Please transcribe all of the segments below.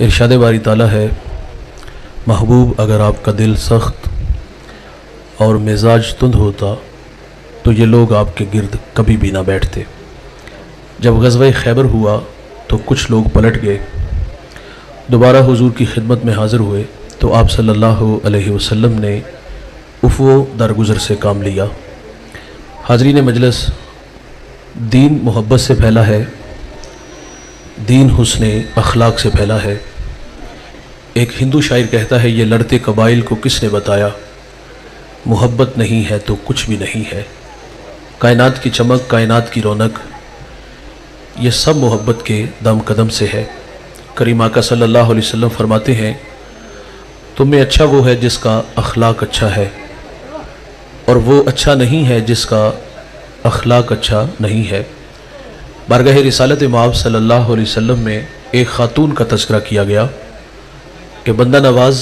इरशाद बारी ताला है, महबूब अगर आपका दिल सख्त और मिजाज तुंद होता तो ये लोग आपके गिर्द कभी भी ना बैठते। जब ग़ज़वा खैबर हुआ तो कुछ लोग पलट गए, दोबारा हुजूर की खिदमत में हाज़िर हुए तो आप सल्लल्लाहु अलैहि वसल्लम ने उफ़्व दरगुज़र से काम लिया। हाज़रीन मजलिस, दीन मोहब्बत से फैला है, दीन हुस्न अखलाक से फैला है। एक हिंदू शायर कहता है, ये लड़ते कबाइल को किसने बताया, मोहब्बत नहीं है तो कुछ भी नहीं है। कायनात की चमक, कायनात की रौनक, ये सब मोहब्बत के दम कदम से है। करीम आका सल्लल्लाहु अलैहि वसल्लम फरमाते हैं, तुम में अच्छा वो है जिसका अखलाक अच्छा है, और वो अच्छा नहीं है जिसका अखलाक अच्छा नहीं है। बारगाह रिसालत मआब सल्लल्लाहु अलैहि वसल्लम में एक खातून का तज़किरा किया गया कि बंदा नवाज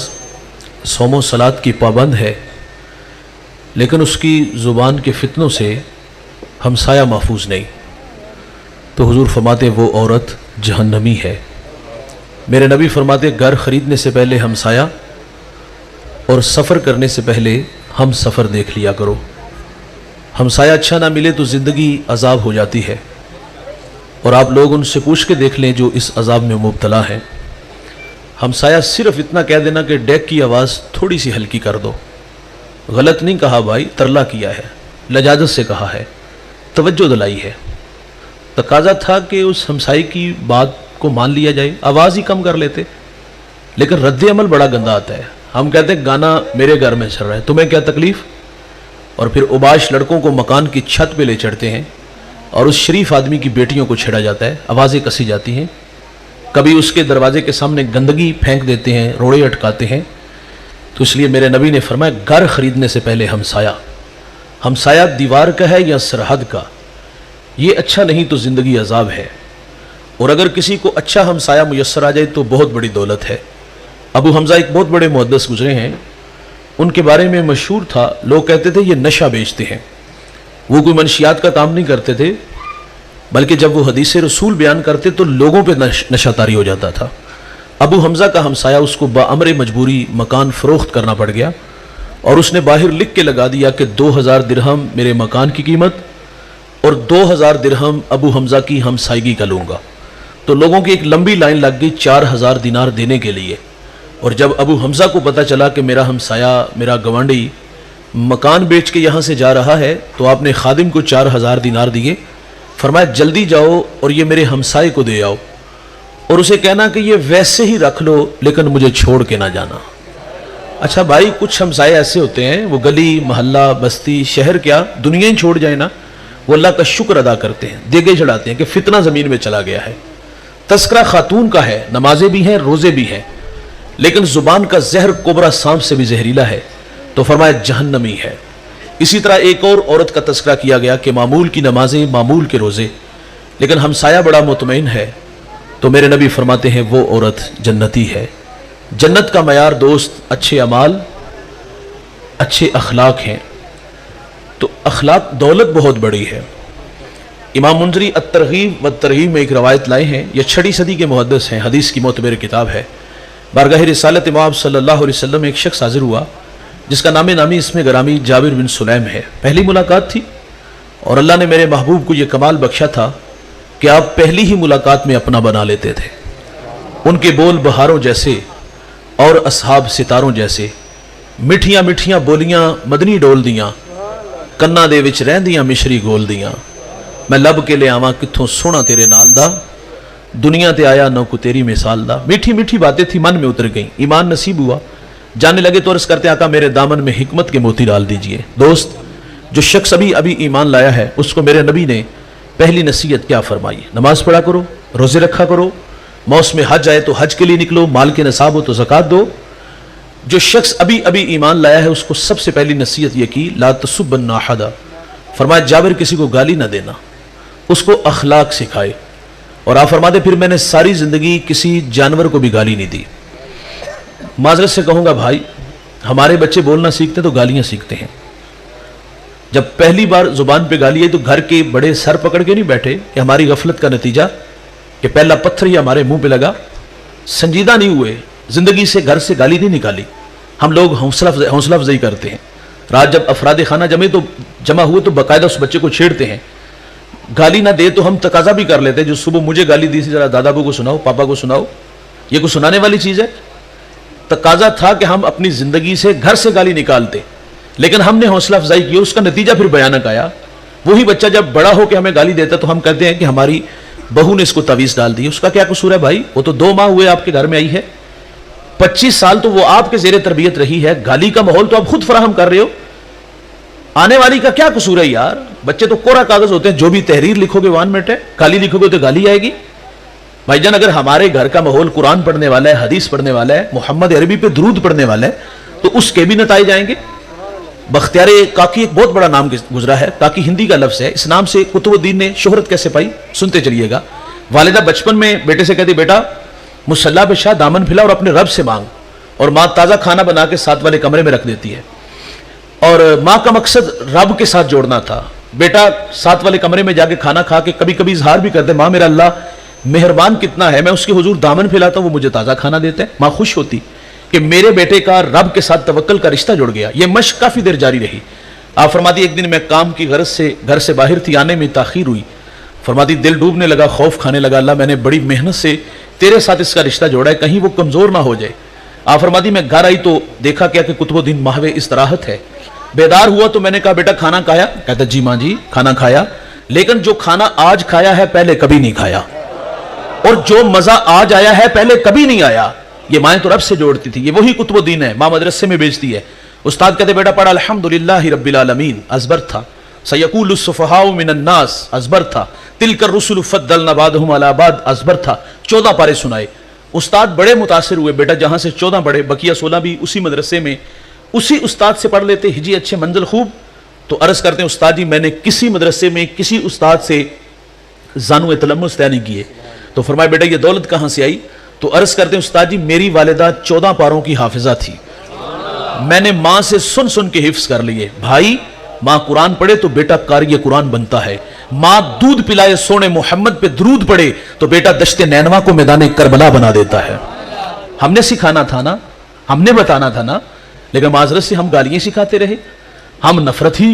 सौम सलात की पाबंद है, लेकिन उसकी ज़ुबान के फितनों से हमसाया महफूज नहीं। तो हुजूर फरमाते वो औरत जहन्नमी है। मेरे नबी फरमाते घर ख़रीदने से पहले हमसाया और सफ़र करने से पहले हम सफ़र देख लिया करो। हमसाया अच्छा ना मिले तो ज़िंदगी अजाब हो जाती है, और आप लोग उनसे पूछ के देख लें जो इस अजाब में मुब्तला हैं। हमसाया सिर्फ इतना कह देना कि डेक की आवाज़ थोड़ी सी हल्की कर दो, गलत नहीं कहा भाई, तरला किया है, लजाजत से कहा है, तवज्जो दिलाई है। तकाजा था कि उस हमसाई की बात को मान लिया जाए, आवाज़ ही कम कर लेते, लेकिन रद्द अमल बड़ा गंदा आता है। हम कहते हैं गाना मेरे घर में चल रहा है, तुम्हें क्या तकलीफ़, और फिर उबाश लड़कों को मकान की छत पे ले चढ़ते हैं और उस शरीफ आदमी की बेटियों को छेड़ा जाता है, आवाज़ें कसी जाती हैं। कभी उसके दरवाजे के सामने गंदगी फेंक देते हैं, रोड़े अटकाते हैं। तो इसलिए मेरे नबी ने फरमाया घर ख़रीदने से पहले हमसाया दीवार का है या सरहद का, ये अच्छा नहीं तो ज़िंदगी अजाब है। और अगर किसी को अच्छा हमसाया मुयस्सर आ जाए तो बहुत बड़ी दौलत है। अबू हमज़ा एक बहुत बड़े मुहद्दिस गुजरे हैं, उनके बारे में मशहूर था, लोग कहते थे ये नशा बेचते हैं। वो कोई मनशियात का काम नहीं करते थे, बल्कि जब वो हदीस रसूल बयान करते तो लोगों पे नशा तारी हो जाता था। अबू हमज़ा का हमसाया उसको बाअमर मजबूरी मकान फ़रोख्त करना पड़ गया, और उसने बाहर लिख के लगा दिया कि 2000 दिरहम मेरे मकान की कीमत और 2000 दिरहम अबू हमज़ा की हमसायगी का लूँगा। तो लोगों की एक लंबी लाइन लग गई 4000 दिनार देने के लिए। और जब अबू हमज़ा को पता चला कि मेरा हमसाया, मेरा गवांडी मकान बेच के यहाँ से जा रहा है, तो आपने खादिम को 4000 दिनार दिए, फरमाया जल्दी जाओ और ये मेरे हमसाए को दे आओ, और उसे कहना कि ये वैसे ही रख लो लेकिन मुझे छोड़ के ना जाना। अच्छा भाई, कुछ हमसाए ऐसे होते हैं, वो गली मोहल्ला बस्ती शहर क्या दुनिया ही छोड़ जाए ना, वो अल्लाह का शुक्र अदा करते हैं, देगे चढ़ाते हैं कि फितना ज़मीन में चला गया है। तस्करा खातून का है, नमाजें भी हैं, रोज़े भी हैं, लेकिन ज़ुबान का जहर कोबरा सांप से भी जहरीला है, तो फरमाया जहन्नमी है। इसी तरह एक और औरत का तस्करा किया गया कि मामूल की नमाजें, मामूल के रोज़े, लेकिन हमसाया बड़ा मुतमईन है, तो मेरे नबी फरमाते हैं वो औरत जन्नती है। जन्नत का मयार दोस्त अच्छे अमाल, अच्छे अखलाक हैं। तो अखलाक दौलत बहुत बड़ी है। इमाम मुंजरी अत-तरगीब व तरगीब में एक रवायत लाए हैं, ये 6वीं सदी के मुहद्दिस हैं, हदीस की मोतबर किताब है। बारगाह रिसालत मआब सल्लल्लाहु अलैहि वसल्लम में एक शख्स हाजिर हुआ जिसका नामी इसमें गरामी जाबिर बिन सुलैम है। पहली मुलाकात थी और अल्लाह ने मेरे महबूब को यह कमाल बख्शा था कि आप पहली ही मुलाकात में अपना बना लेते थे। उनके बोल बहारों जैसे और असहाब सितारों जैसे, मिठियां मिठियां बोलियां मदनी डोल दियां, कन्ना दे विच रहंदियां मिशरी गोल दियां, मैं लब के ले आवां कित्थों सोहना तेरे नाल दा, दुनिया ते आया न को तेरी मिसाल दा। मीठी मीठी बातें थी, मन में उतर गई, ईमान नसीब हुआ। जाने लगे तो अर्ज करते, आका मेरे दामन में हिकमत के मोती डाल दीजिए। दोस्त, जो शख्स अभी अभी ईमान लाया है उसको मेरे नबी ने पहली नसीहत क्या फरमाई, नमाज पढ़ा करो, रोजे रखा करो, मौसम हज आए तो हज के लिए निकलो, माल के नसाब हो तो ज़कात दो। जो शख्स अभी अभी ईमान लाया है उसको सबसे पहली नसीहत यह की, ला तसुब्बन्ना अहदा, फरमाया जाबिर किसी को गाली ना देना, उसको अखलाक सिखाए। और आप फरमाते फिर मैंने सारी जिंदगी किसी जानवर को भी गाली नहीं दी। माजरत से कहूँगा भाई, हमारे बच्चे बोलना सीखते तो गालियाँ सीखते हैं। जब पहली बार जुबान पे गाली आई तो घर के बड़े सर पकड़ के नहीं बैठे कि हमारी गफलत का नतीजा कि पहला पत्थर ही हमारे मुंह पे लगा। संजीदा नहीं हुए, जिंदगी से घर से गाली नहीं निकाली। हम लोग हौसला अफजाई करते हैं। रात जब अफराद खाना जमा हुए तो बाकायदा उस बच्चे को छेड़ते हैं। गाली ना दे तो हम तकाजा भी कर लेते हैं, जो सुबह मुझे गाली दी थी जरा दादाबू को सुनाओ, पापा को सुनाओ। ये कुछ सुनाने वाली चीज है? तकाजा था कि हम अपनी जिंदगी से घर से गाली निकालते, लेकिन हमने हौसला अफजाई की, उसका नतीजा फिर भयानक आया। वही बच्चा जब बड़ा हो के हमें गाली देता तो हम कहते हैं कि हमारी बहू ने इसको तवीज डाल दी। उसका क्या कसूर है भाई? वो तो 2 माह हुए आपके घर में आई है, 25 साल तो वो आपके जेरे तरबियत रही है। गाली का माहौल तो आप खुद फराहम कर रहे हो, आने वाली का क्या कसूर है यार? बच्चे तो कोरा कागज होते हैं, जो भी तहरीर लिखोगे वान मिनट, गाली लिखोगे तो गाली आएगी। भाईजान, अगर हमारे घर का माहौल कुरान पढ़ने वाला है, हदीस पढ़ने वाला है, मोहम्मद अरबी पे दरूद पढ़ने वाला है, तो उसके भी नताइज आएंगे। बख्तियारे काकी एक बहुत बड़ा नाम गुजरा है, काकी हिंदी का लफ्ज है। इस नाम से कुतुबुद्दीन ने शोहरत कैसे पाई, सुनते चलिएगा। वालिदा बचपन में बेटे से कहती, बेटा मुसल्ला पे शाह दामन फैला और अपने रब से मांग, और माँ ताज़ा खाना बना के साथ वाले कमरे में रख देती है। और माँ का मकसद रब के साथ जोड़ना था। बेटा साथ वाले कमरे में जाके खाना खा के कभी कभी इजहार भी करते, माँ मेरा अल्लाह मेहरबान कितना है, मैं उसके हुजूर दामन फैलाता हूँ, वो मुझे ताज़ा खाना देते हैं। माँ खुश होती कि मेरे बेटे का रब के साथ तवक्कल का रिश्ता जुड़ गया। ये मशक काफ़ी देर जारी रही। आप फरमाती, एक दिन मैं काम की गरज से घर से बाहर थी, आने में ताखीर हुई। फरमाती, दिल डूबने लगा, खौफ खाने लगा, अल्लाह मैंने बड़ी मेहनत से तेरे साथ इसका रिश्ता जोड़ा है, कहीं वो कमज़ोर ना हो जाए। आप फरमाती, मैं घर आई तो देखा क्या कि कुतुबुद्दीन महवे इस्तराहत है। बेदार हुआ तो मैंने कहा, बेटा खाना खाया? कहता, जी माँ जी खाना खाया, लेकिन जो खाना आज खाया है पहले कभी नहीं खाया, और जो मजा आज आया है पहले कभी नहीं आया। ये माएँ तो रब से जोड़ती थी, ये वही कुतुबुद्दीन है। माँ मदरसे में बेचती है। उस्ताद कहते, बेटा पढ़ा अल्हम्दुलिल्लाहि रब्बिल आलमीन, अज़बर था। सयक़ूलु सुफ़हाउ मिनन नास, अज़बर था। तिलकर रुसुलु फ़द्दलना बादहुम अला बाद, अज़बर था। 14 पारे सुनाए। उस्ताद बड़े मुतासिर हुए, बेटा जहां से 14 पढ़े बकिया 16 भी उसी मदरसे में उसी उस्ताद से पढ़ लेते, हिजी अच्छे मंजिल खूब। तो अर्ज करते हैं, उस्ताद जी मैंने किसी मदरसे में किसी उस्ताद से जानू तलम्मुस तय नहीं किए। तो फरमाया, बेटा ये दौलत कहां से आई? तो अर्ज करते हैं, उस्ताद जी मेरी वालिदा 14 पारों की हाफिजा थी, मैंने माँ से सुन सुन के हिफ्स कर लिए। भाई माँ कुरान पढ़े तो बेटा कारी कुरान बनता है, माँ दूध पिलाए सोने मोहम्मद पे दरूद पढ़े तो बेटा दश्ते नैनवा को मैदान करबला बना देता है। हमने सिखाना था ना, हमने बताना था ना, लेकिन माजरत से हम गालियां सिखाते रहे, हम नफरत ही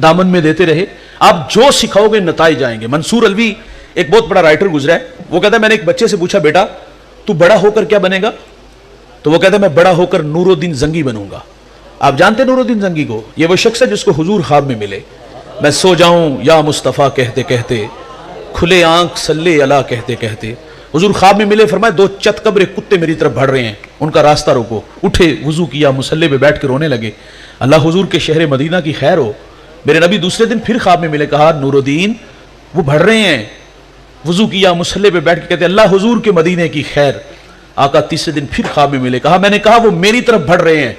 दामन में देते रहे। आप जो सिखाओगे नताइज आएंगे। मंसूर अलवी एक बहुत बड़ा राइटर गुजरा है, वो कहता है, मैंने एक बच्चे से पूछा, बेटा तू बड़ा होकर क्या बनेगा? तो वो कहता है, मैं बड़ा होकर नूरुद्दीन जंगी बनूंगा। आप जानते हैं नूरुद्दीन जंगी को? ये वो शख्स है जिसको हुजूर ख्वाब में मिले, मैं सो जाऊं या मुस्तफ़ा कहते कहते, खुले आंख सल्ले अला कहते कहते। हुजूर ख्वाब में मिले, फरमाए 2 चतकबरे कुत्ते मेरी तरफ बढ़ रहे हैं, उनका रास्ता रोको। उठे, वुजू किया, मुसल्ले पे बैठ के रोने लगे, अल्लाह हुजूर के शहर मदीना की खैर हो। मेरे नबी दूसरे दिन फिर ख्वाब में मिले, कहा नूरुद्दीन वो बढ़ रहे हैं। वुजू किया, मुसल्ले पे बैठ के कहते, अल्लाह हुजूर के मदीने की खैर। आका तीसरे दिन फिर ख्वाब में मिले, कहा मैंने कहा वो मेरी तरफ बढ़ रहे हैं।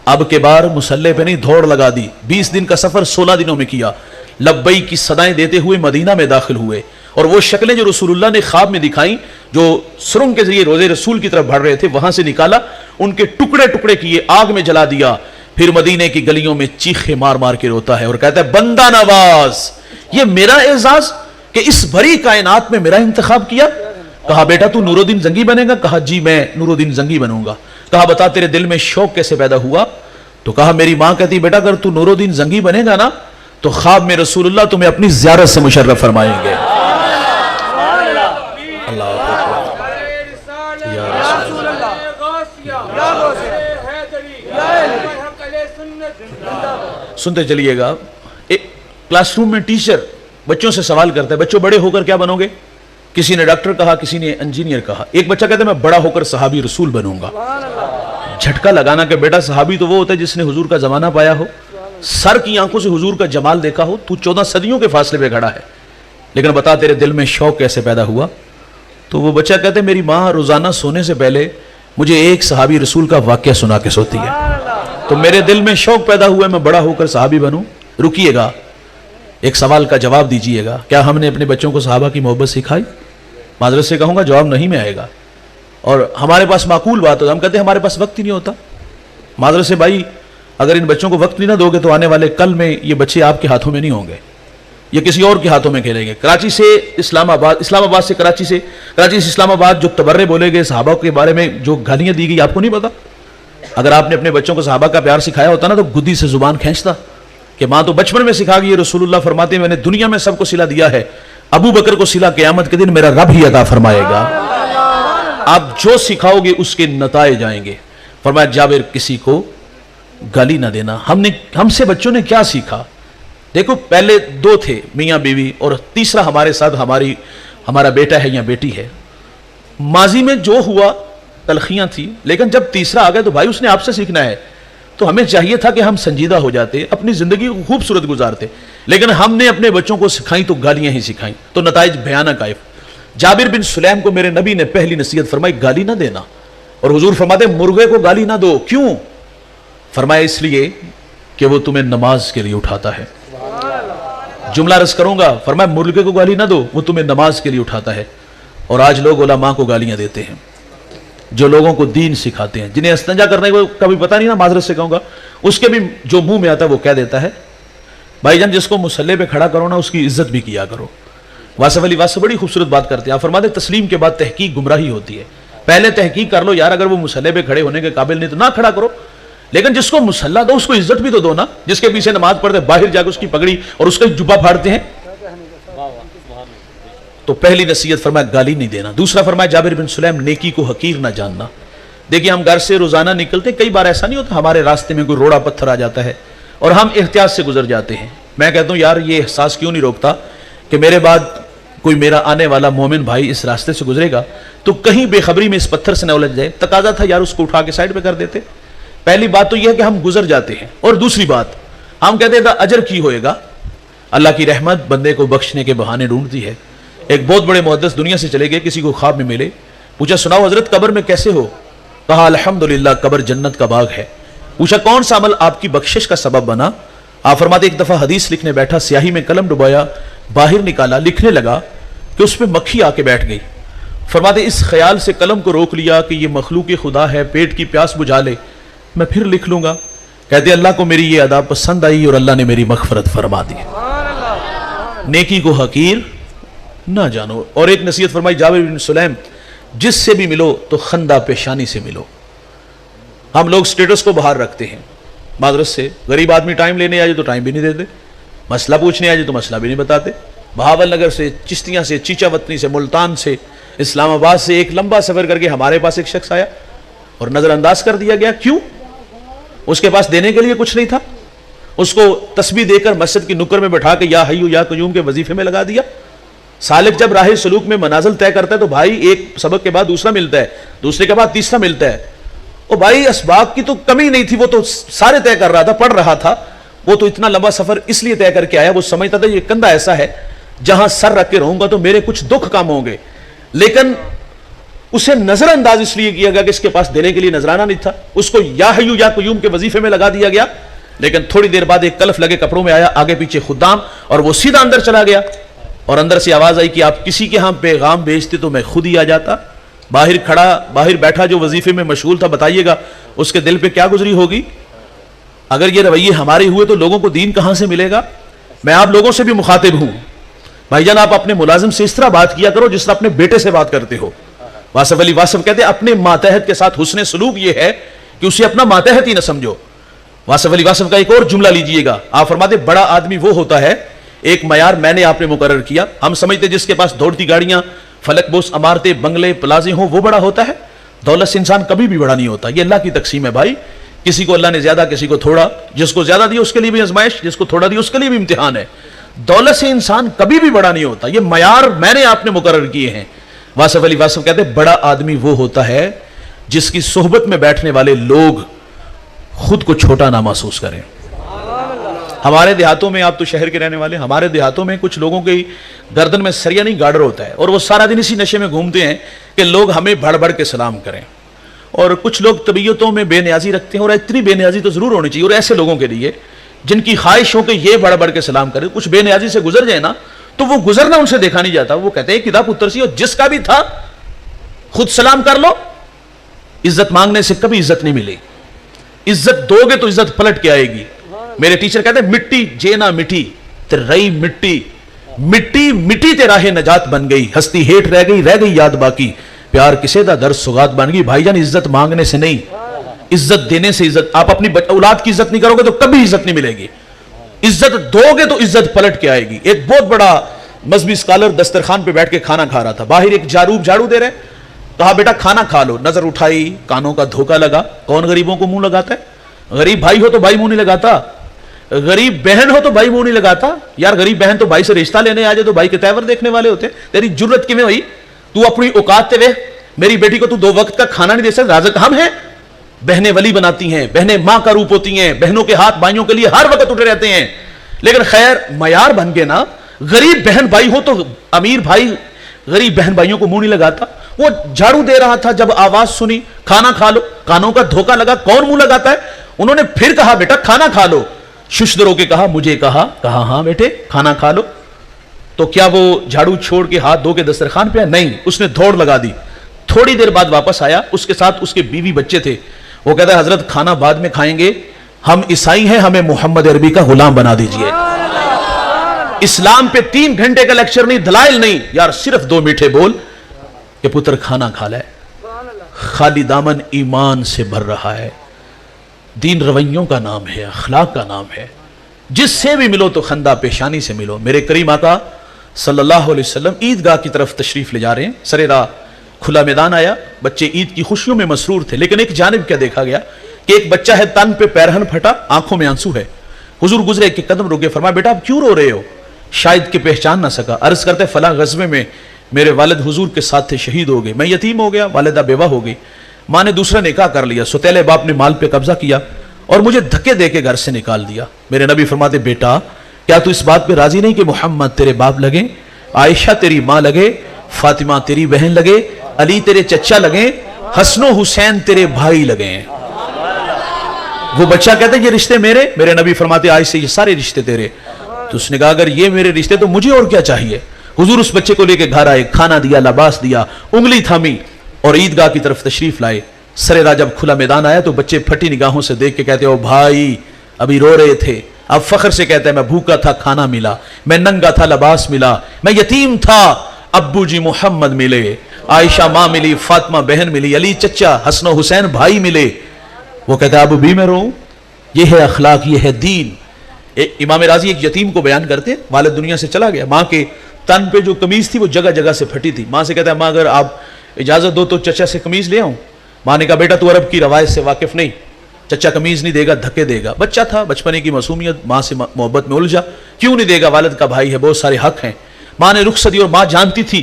अब के बार मुसल्ले पे नहीं, दौड़ लगा दी। 20 दिन का सफर 16 दिनों में किया। लब्बई की सदाएं देते हुए मदीना में दाखिल हुए, और वो शक्लें जो रसूलुल्लाह ने ख्वाब में दिखाई, जो सुरंग के जरिए रोजे रसूल की तरफ बढ़ रहे थे, वहां से निकाला, उनके टुकड़े टुकड़े किए, आग में जला दिया। फिर मदीने की गलियों में चीखे मार मार के रोता है और कहता है, बंदा नवाज, ये मेरा एजाज कि इस भरी कायनात में मेरा इंतखाब किया। कहा, बेटा तू नूरुद्दीन जंगी बनेगा? कहा, जी मैं नूरुद्दीन जंगी बनूंगा। कहा, बता तेरे दिल में शौक कैसे पैदा हुआ? तो कहा, मेरी मां कहती, बेटा अगर तू नूरुद्दीन जंगी बनेगा ना तो ख्वाब में रसूलुल्लाह तुम्हें अपनी ज़ियारत से मुशर्रफ फरमाएंगे। सुनते चलिएगा। एक क्लासरूम में टीचर बच्चों से सवाल करता है, बच्चों बड़े होकर क्या बनोगे? किसी ने डॉक्टर कहा, किसी ने इंजीनियर कहा। एक बच्चा कहता है, मैं बड़ा होकर सहाबी रसूल बनूंगा। झटका लगाना कि बेटा सहाबी तो वो होता है जिसने हुजूर का जमाना पाया हो, सर की आंखों से हुजूर का जमाल देखा हो। तू 14 सदियों के फासले पे खड़ा है, लेकिन बता तेरे दिल में शौक कैसे पैदा हुआ? तो वो बच्चा कहते, मेरी माँ रोजाना सोने से पहले मुझे एक सहाबी रसूल का वाकया सुना के सोती है, तो मेरे दिल में शौक पैदा हुआ मैं बड़ा होकर सहाबी बनूं। रुकिएगा, एक सवाल का जवाब दीजिएगा, क्या हमने अपने बच्चों को सहाबा की मोहब्बत सिखाई? माजरत से कहूंगा जवाब नहीं में आएगा। और हमारे पास माकूल बात हो, हम कहते हैं हमारे पास वक्त ही नहीं होता। माजरत से भाई, अगर इन बच्चों को वक्त नहीं ना दोगे तो आने वाले कल में ये बच्चे आपके हाथों में नहीं होंगे। یہ کسی اور کے ہاتھوں میں کھیلیں گے. کراچی سے اسلام آباد سے کراچی سے اسلام آباد جو تبرے بولے گئے صحابہ کے بارے میں, جو گالیاں دی گئی, آپ کو نہیں پتا؟ اگر آپ نے اپنے بچوں کو صحابہ کا پیار سکھایا ہوتا نا تو گدی سے زبان کھینچتا کہ ماں تو بچپن میں سکھا گئی. رسول اللہ فرماتے ہیں میں نے دنیا میں سب کو صلہ دیا ہے, ابو بکر کو صلہ قیامت کے دن میرا رب ہی عطا فرمائے گا. آپ جو سکھاؤ گے اس کے نتائج آئیں گے. فرمایا جابر کسی کو گالی نہ دینا. ہم سے بچوں نے کیا سیکھا؟ دیکھو پہلے 2 تھے میاں بیوی, اور تیسرا ہمارے ساتھ ہمارا بیٹا ہے یا بیٹی ہے. ماضی میں جو ہوا تلخیاں تھی, لیکن جب تیسرا آ گیا تو بھائی اس نے آپ سے سیکھنا ہے. تو ہمیں چاہیے تھا کہ ہم سنجیدہ ہو جاتے, اپنی زندگی کو خوبصورت گزارتے, لیکن ہم نے اپنے بچوں کو سکھائیں تو گالیاں ہی سکھائیں, تو نتائج بھیانک آئے. جابر بن سلیم کو میرے نبی نے پہلی نصیحت فرمائی گالی نہ دینا, اور حضور فرماتے مرغے کو گالی نہ دو. کیوں؟ فرمایا اس لیے کہ وہ تمہیں نماز کے لیے اٹھاتا ہے. جملہ رس کروں گا, فرمایا مرغے کو گالی نہ دو, وہ تمہیں نماز کے لیے اٹھاتا ہے. اور آج لوگ علماء کو گالیاں دیتے ہیں, جو لوگوں کو دین سکھاتے ہیں, جنہیں استنجا کرنے کو کبھی پتہ نہیں نا, معذرت سے کہوں گا, اس کے بھی جو منہ میں آتا ہے وہ کہہ دیتا ہے. بھائی جان جس کو مصلی پہ کھڑا کرو نا اس کی عزت بھی کیا کرو. واصف علی واصف بڑی خوبصورت بات کرتے ہیں. آپ فرماتے ہیں تسلیم کے بعد تحقیق گمراہی ہوتی ہے. پہلے تحقیق کر لو یار, اگر وہ مصلی پہ کھڑے ہونے کے قابل نہیں تو نہ کھڑا کرو, لیکن جس کو مصلی دو اس کو عزت بھی تو دو نا. جس کے پیچھے نماز پڑھتے باہر جا کے اس کی پگڑی اور اس کا جبہ پھاڑتے ہیں. تو پہلی نصیحت فرمایا گالی نہیں دینا. دوسرا فرمایا جابر بن سلیم نیکی کو حقیر نہ جاننا. دیکھیے ہم گھر سے روزانہ نکلتے, کئی بار ایسا نہیں ہوتا ہمارے راستے میں کوئی روڑا پتھر آ جاتا ہے اور ہم احتیاط سے گزر جاتے ہیں. میں کہتا ہوں یار یہ احساس کیوں نہیں روکتا کہ میرے بعد کوئی میرا آنے والا مومن بھائی اس راستے سے گزرے گا تو کہیں بے خبری میں اس پتھر سے نہ الجھ جائے. تقاضا تھا یار اس کو اٹھا کے سائڈ پہ کر دیتے. پہلی بات تو یہ ہے کہ ہم گزر جاتے ہیں, اور دوسری بات ہم کہتے ہیں اجر کی ہوئے گا. اللہ کی رحمت بندے کو بخشنے کے بہانے ڈھونڈتی ہے. ایک بہت بڑے محدث دنیا سے چلے گئے, کسی کو خواب میں ملے, پوچھا سناؤ حضرت قبر میں کیسے ہو؟ کہا الحمدللہ قبر جنت کا باغ ہے. پوچھا کون سا عمل آپ کی بخشش کا سبب بنا؟ آپ فرماتے ایک دفعہ حدیث لکھنے بیٹھا, سیاہی میں قلم ڈبویا, باہر نکالا, لکھنے لگا کہ اس پہ مکھی آ کے بیٹھ گئی. فرماتے اس خیال سے قلم کو روک لیا کہ یہ مخلوق خدا ہے, پیٹ کی پیاس بجھا لے, میں پھر لکھ لوں گا. کہتے اللہ کو میری یہ ادا پسند آئی اور اللہ نے میری مغفرت فرما دی. نیکی کو حقیر نہ جانو. اور ایک نصیحت فرمائی جابر بن سلیم, جس سے بھی ملو تو خندہ پیشانی سے ملو. ہم لوگ سٹیٹس کو باہر رکھتے ہیں, معذرت سے غریب آدمی ٹائم لینے آجے تو ٹائم بھی نہیں دیتے, مسئلہ پوچھنے آجے تو مسئلہ بھی نہیں بتاتے. بہاول نگر سے, چشتیاں سے, چیچا وطنی سے, ملتان سے, اسلام آباد سے ایک لمبا سفر کر کے ہمارے پاس ایک شخص آیا اور نظر انداز کر دیا گیا. کیوں؟ اس کے پاس دینے کے لیے کچھ نہیں تھا. اس کو تسبیح دے کر مسجد کی نکر میں بٹھا کے یا حیو یا قیوم کے وظیفے میں لگا دیا. سالک جب راہ سلوک میں منازل طے کرتا ہے تو بھائی ایک سبق کے بعد دوسرا ملتا ہے, دوسرے کے بعد تیسرا ملتا ہے. اور بھائی اسباب کی تو کمی نہیں تھی, وہ تو سارے طے کر رہا تھا, پڑھ رہا تھا. وہ تو اتنا لمبا سفر اس لیے طے کر کے آیا, وہ سمجھتا تھا یہ کندھا ایسا ہے جہاں سر رکھ کے رہوں گا تو میرے کچھ دکھ کم ہوں گے. لیکن اسے نظر انداز اس لیے کیا گیا کہ اس کے پاس دینے کے لیے نذرانہ نہیں تھا. اس کو یا حیو یا قیوم کے وظیفے میں لگا دیا گیا. لیکن تھوڑی دیر بعد ایک کلف لگے کپڑوں میں آیا, آگے پیچھے خدام, اور وہ سیدھا اندر چلا گیا. اور اندر سے آواز آئی کہ آپ کسی کے ہاں پیغام بھیجتے تو میں خود ہی آ جاتا. باہر بیٹھا جو وظیفے میں مشغول تھا, بتائیے گا اس کے دل پہ کیا گزری ہوگی؟ اگر یہ رویے ہمارے ہوئے تو لوگوں کو دین کہاں سے ملے گا؟ میں آپ لوگوں سے بھی مخاطب ہوں. بھائی جان آپ اپنے ملازم سے اس طرح بات کیا کرو جس طرح اپنے بیٹے سے بات کرتے ہو. واصف علی واصف کہتے ہیں اپنے ماتحت کے ساتھ حسن سلوک یہ ہے کہ اسے اپنا ماتحت ہی نہ سمجھو. واصف علی واصف کا ایک اور جملہ لیجئے گا. آپ فرماتے بڑا آدمی وہ ہوتا ہے, ایک معیار میں نے آپ نے مقرر کیا. ہم سمجھتے جس کے پاس دوڑتی گاڑیاں, فلک بوس عمارتیں, بنگلے, پلازے ہوں وہ بڑا ہوتا ہے. دولت سے انسان کبھی بھی بڑا نہیں ہوتا. یہ اللہ کی تقسیم ہے بھائی. کسی کو اللہ نے زیادہ, کسی کو تھوڑا. جس کو زیادہ دیا اس کے لیے بھی آزمائش, جس کو تھوڑا دیا اس کے لیے بھی امتحان ہے. دولت سے انسان کبھی بھی بڑا نہیں ہوتا. یہ معیار میں نے آپ نے مقرر کیے ہیں. واصف علی واصف کہتے ہیں بڑا آدمی وہ ہوتا ہے جس کی صحبت میں بیٹھنے والے لوگ خود کو چھوٹا نہ محسوس کریں. ہمارے دیہاتوں میں, آپ تو شہر کے رہنے والے, ہمارے دیہاتوں میں کچھ لوگوں کی گردن میں سریا نہیں گاڈر ہوتا ہے, اور وہ سارا دن اسی نشے میں گھومتے ہیں کہ لوگ ہمیں بڑھ بڑھ کے سلام کریں. اور کچھ لوگ طبیعتوں میں بے نیازی رکھتے ہیں, اور اتنی بے نیازی تو ضرور ہونی چاہیے. اور ایسے لوگوں کے لیے جن کی خواہش ہو کہ یہ بڑھ بڑھ کے سلام کرے, کچھ بے نیازی سے گزر جائے نا تو وہ گزرنا ان سے دیکھا نہیں جاتا. وہ کہتے ہیں کدا پتر سی, اور جس کا بھی تھا خود سلام کر لو. عزت مانگنے سے کبھی عزت نہیں ملے. عزت دو گے تو عزت پلٹ کے آئے گی. میرے ٹیچر کہتے ہیں مٹی جینا مٹی تے رئی مٹی, मिट्टी मिट्टी ते राहे नजात बन गई, हस्ती हेठ रह गई याद बाकी, प्यार किसे दा दर्द सुगात बन गई। भाईजान इज्जत मांगने से नहीं, इज्जत देने से इज्जत। आप अपनी औलाद की इज्जत नहीं करोगे तो कभी इज्जत नहीं मिलेगी। इज्जत दोगे तो इज्जत पलट के आएगी। एक बहुत बड़ा मजहबी स्कॉलर दस्तरखान पे बैठ के खाना खा रहा था, बाहर एक झाड़ू दे रहे, कहा बेटा खाना खा लो। नजर उठाई, कानों का धोखा लगा। कौन गरीबों को मुंह लगाता है? गरीब भाई हो तो भाई मुंह नहीं लगाता, गरीब बहन हो तो भाई मुंह नहीं लगाता। यार गरीब बहन तो भाई से रिश्ता लेने आ जाए तो भाई के तेवर देखने वाले होते। तेरी जुर्रत किवें हुई? तू अपनी औकात ते वे, मेरी बेटी को तू 2 वक्त का खाना नहीं दे सकता। राज़िक हम हैं। बहनें वली बनाती हैं, बहनें मां का रूप होती हैं, बहनों के हाथ भाइयों के लिए हर वक्त उठे रहते हैं। लेकिन खैर मयार बन के ना, गरीब बहन भाई हो तो अमीर भाई गरीब बहन भाइयों को मुंह नहीं लगाता। वो झाड़ू दे रहा था, जब आवाज सुनी खाना खा लो, कानों का धोखा लगा। कौन मुंह लगाता है? उन्होंने फिर कहा बेटा खाना खा लो। शुष्दरो के कहा मुझे कहा हां बेटे खाना खा लो। तो क्या वो झाड़ू छोड़ के हाथ धो के दस्तरखान पे? नहीं, उसने दौड़ लगा दी। थोड़ी देर बाद वापस आया, उसके साथ उसके बीवी बच्चे थे। वो कहता है हजरत खाना बाद में खाएंगे, हम ईसाई हैं, हमें मोहम्मद अरबी का गुलाम बना दीजिए। इस्लाम पे 3 घंटे का लेक्चर नहीं, दलाइल नहीं यार, सिर्फ 2 मीठे बोल कि पुत्र खाना खा ले। खाली दामन ईमान से भर रहा है। दीन रवैयों का नाम है, अखलाक का नाम है। जिससे भी मिलो तो खंदा पेशानी से मिलो। मेरे करीम आका सल्लल्लाहु अलैहि वसल्लम ईदगाह की तरफ तशरीफ ले जा रहे हैं। सरेरा खुला मैदान आया, बच्चे ईद की खुशियों में मसरूर थे। लेकिन एक जानिब क्या देखा गया कि एक बच्चा है, तन पे पैरहन फटा, आंखों में आंसू है। हुजूर गुजरे, एक कदम रुके, फरमाया बेटा आप क्यों रो रहे हो? शायद कि पहचान ना सका। अर्ज करते फला गज़वे में मेरे वालिद हुजूर के साथ थे, शहीद हो गए, मैं यतीम हो गया, वालिदा बेवा हो गई, माँ ने दूसरा निकाह कर लिया, सौतेले बाप ने माल पे कब्जा किया और मुझे धक्के दे के घर से निकाल दिया। मेरे नबी फरमाते बेटा क्या तू इस बात पे राजी नहीं कि मोहम्मद तेरे बाप लगे, आयशा तेरी माँ लगे, फातिमा तेरी बहन लगे, अली तेरे चचा लगे, हसनो हुसैन तेरे भाई लगे। वो बच्चा कहता है ये रिश्ते मेरे। मेरे नबी फरमाते आज से ये सारे रिश्ते तेरे। तो उसने कहा अगर ये मेरे रिश्ते तो मुझे और क्या चाहिए। हुजूर उस बच्चे को लेके घर आए, खाना दिया, लिबास दिया, उंगली थामी और ईदगाह की तरफ तशरीफ लाए। सरेरा जब खुला मैदान आया तो बच्चे फटी निगाहों से देख के कहते हो भाई अभी रो रहे थे, अब फख्र से कहते हैं मैं भूखा था खाना मिला, मैं नंगा था लिबास मिला, मैं यतीम था अब्बू जी मोहम्मद मिले, आयशा माँ मिली, फातिमा बहन मिली, अली चचा, हसन हुसैन भाई मिले। वो कहता है अब भी मैं रो। ये है अखलाक, ये है दीन। इमाम राजी एक यतीम को बयान करते हैं, वालिद दुनिया से चला गया, माँ के तन पे जो कमीज थी वो जगह जगह से फटी थी। माँ से कहता है माँ अगर आप इजाजत दो तो चचा से कमीज ले आऊं। माँ ने कहा बेटा तू अरब की रवायत से वाकिफ नहीं, चचा कमीज नहीं देगा, धक्के देगा। बच्चा था, बचपने की मासूमियत, माँ से मोहब्बत में उलझा, क्यों नहीं देगा, वालिद का भाई है, बहुत सारे हक हैं। माँ ने रुखसत दी और माँ जानती थी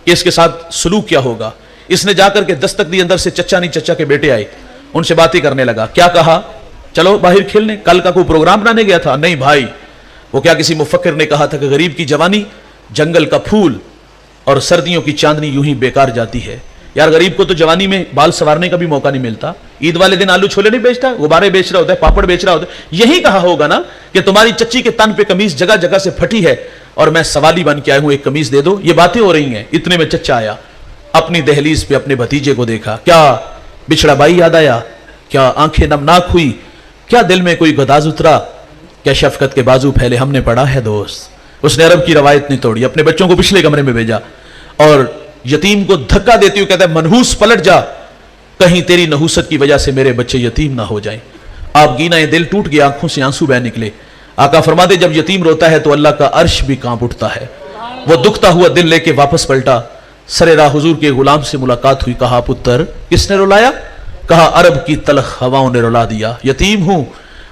कि इसके साथ सलूक क्या होगा। इसने जाकर के दस्तक दी, अंदर से चचा नहीं चचा के बेटे आए, उनसे बातें करने लगा। क्या कहा? चलो बाहर खेलने, कल का कोई प्रोग्राम बनाने गया था? नहीं भाई, वो क्या किसी मुफक्किर ने कहा था कि गरीब की जवानी जंगल का फूल और सर्दियों की चांदनी यूं ही बेकार जाती है। यार गरीब को तो जवानी में बाल संवारने का भी मौका नहीं मिलता। ईद वाले दिन आलू छोले नहीं बेचता, गुब्बारे बेच रहा होता है, पापड़ बेच रहा होता है। यही कहा होगा ना कि तुम्हारी चच्ची के तन पे कमीज जगह जगह से फटी है और मैं सवाली बन के आया हूं, एक कमीज दे दो। ये बातें हो रही हैं। इतने में चच्चा आया, अपनी दहलीज पे अपने भतीजे को देखा। क्या बिछड़ा भाई याद आया? क्या आंखें नमनाक हुई? क्या दिल में कोई गदाज उतरा? क्या शफकत के बाजू फैले? हमने पढ़ा है दोस्त। उसने अरब की रवायत नहीं तोड़ी, अपने बच्चों को पिछले कमरे में भेजा और यतीम को धक्का देते हुए कहता है मनहूस पलट जा, कहीं तेरी नहूसत की वजह से मेरे बच्चे यतीम ना हो जाएं। आप गीना दिल टूट गया, आंखों से आंसू बह निकले। आका फरमाते जब यतीम रोता है तो अल्लाह का अर्श भी कांप उठता है। वो दुखता हुआ दिल लेके वापस पलटा। सरेरा हुजूर के गुलाम से मुलाकात हुई। कहा पुत्र किसने रुलाया? कहा अरब की तलख हवाओं ने रुला दिया, यतीम हूं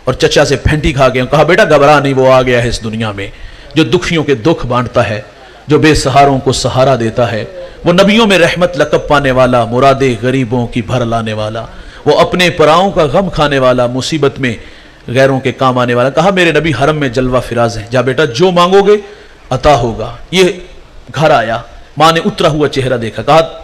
और चचा से फेंटी खा गया। कहा बेटा घबरा नहीं, वो आ गया है इस दुनिया में जो दुखियों के दुख बांटता है, जो बेसहारों को सहारा देता है। वो नबियों में रहमत लकब पाने वाला, मुरादे गरीबों की भर लाने वाला, वो अपने पराओं का गम खाने वाला, मुसीबत में गैरों के काम आने वाला। कहा मेरे नबी हरम में जलवा फिराज है, जा बेटा जो मांगोगे अता होगा। ये घर आया, माँ ने उतरा हुआ चेहरा देखा। कहा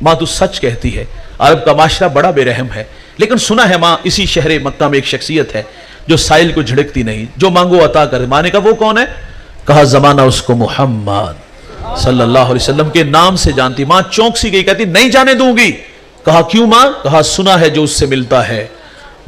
माँ तू सच कहती है, अरब का माशरा बड़ा बेरहम है, लेकिन सुना है माँ इसी शहर मक्का में एक शख्सियत है जो साइल को झिड़कती नहीं, जो मांगो अता करे। माँ ने कहा वो कौन है? कहा जमाना उसको मोहम्मद सल्लल्लाहु अलैहि वसल्लम के नाम से जानती। मां चौंक सी गई, कहती नहीं जाने दूंगी। कहा क्यों मां? कहा सुना है जो उससे मिलता है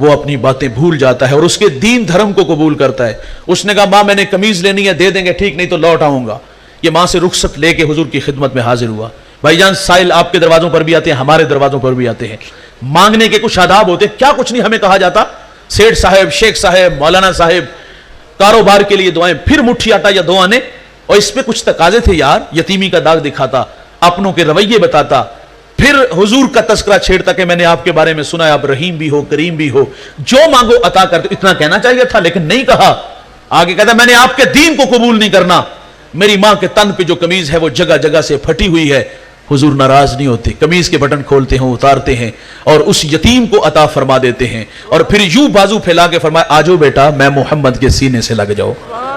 وہ اپنی باتیں بھول جاتا ہے اور اس کے دین دھرم کو قبول کرتا ہے. اس نے کہا ماں میں نے قمیض لینی ہے, دے دیں گے ٹھیک, نہیں تو لوٹ آؤں گا. یہ ماں سے رخصت لے کے حضور کی خدمت میں حاضر ہوا. بھائی جان سائل آپ کے دروازوں پر بھی آتے ہیں, ہمارے دروازوں پر بھی آتے ہیں. مانگنے کے کچھ آداب ہوتے ہیں, کیا کچھ نہیں ہمیں کہا جاتا. سیٹھ صاحب, شیخ صاحب, مولانا صاحب, کاروبار کے لیے دعائیں, پھر مٹھی آٹا یا 2 آنے. اور اس پہ کچھ تقاضے تھے یار, یتیمی کا داغ دکھاتا, اپنوں کے رویے بتاتا, پھر حضور کا تذکرہ چھیڑتا کہ میں نے آپ کے بارے میں سنا ہے آپ رحیم بھی ہو, کریم بھی ہو, جو مانگو عطا کرتے. اتنا کہنا چاہیے تھا لیکن نہیں کہا. آگے کہتا میں نے آپ کے دین کو قبول نہیں کرنا. میری ماں کے تن پہ جو قمیض ہے وہ جگہ جگہ سے پھٹی ہوئی ہے. حضور ناراض نہیں ہوتے, قمیض کے بٹن کھولتے ہیں, اتارتے ہیں اور اس یتیم کو عطا فرما دیتے ہیں. اور پھر یوں بازو پھیلا کے فرمایا آجو بیٹا میں محمد کے سینے سے لگ جاؤ.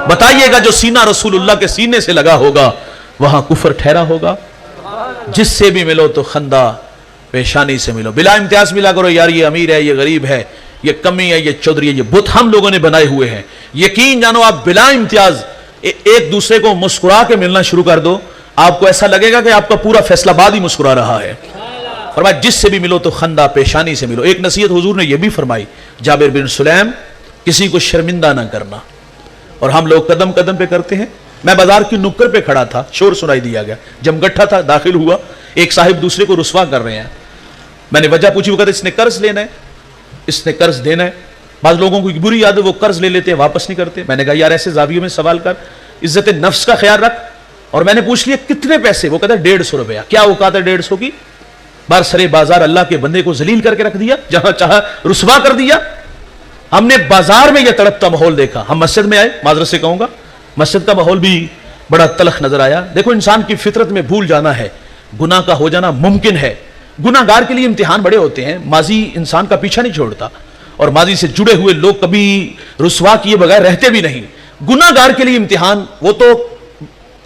بتائیے گا جو سینہ رسول اللہ کے سینے سے لگا ہوگا وہاں کفر ٹھہرا ہوگا. جس سے بھی ملو تو خندہ پیشانی سے ملو, بلا امتیاز ملا کرو. یار یہ امیر ہے, یہ غریب ہے, یہ کمی ہے, یہ چودھری ہے, یہ بت ہم لوگوں نے بنائے ہوئے ہیں. یقین جانو آپ بلا امتیاز ایک دوسرے کو مسکرا کے ملنا شروع کر دو, آپ کو ایسا لگے گا کہ آپ کا پورا فیصلہ باد ہی مسکرا رہا ہے. فرمایا جس سے بھی ملو تو خندہ پیشانی سے ملو. ایک نصیحت حضور نے یہ بھی فرمائی, جابر بن سلیم, کسی کو شرمندہ نہ کرنا. اور ہم لوگ قدم قدم پہ کرتے ہیں. میں بازار کی نکر پہ کھڑا تھا, شور سنائی دیا گیا, جمگٹھا تھا, داخل ہوا, ایک صاحب دوسرے کو رسوا کر رہے ہیں. میں نے وجہ پوچھی, وہ کہتے اس نے قرض لینا ہے, اس نے قرض دینا ہے. بعض لوگوں کو بری عادت ہے وہ قرض لے لیتے ہیں واپس نہیں کرتے. میں نے کہا یار ایسے زاویوں میں سوال کر, عزت نفس کا خیال رکھ. اور میں نے پوچھ لیا کتنے پیسے, وہ کہتا ہے 150 روپیہ. کیا اوقات ہے 150 کی؟ بار سرے بازار اللہ کے بندے کو ذلیل کر کے رکھ دیا, جہاں چاہا رسوا کر دیا. ہم نے بازار میں یہ تڑپتا ماحول دیکھا. ہم مسجد میں آئے, معذرت سے کہوں گا مسجد کا ماحول بھی بڑا تلخ نظر آیا. دیکھو انسان کی فطرت میں بھول جانا ہے, گناہ کا ہو جانا ممکن ہے. گناہ گار کے لیے امتحان بڑے ہوتے ہیں. ماضی انسان کا پیچھا نہیں چھوڑتا اور ماضی سے جڑے ہوئے لوگ کبھی رسوا کیے بغیر رہتے بھی نہیں. گناہ گار کے لیے امتحان, وہ تو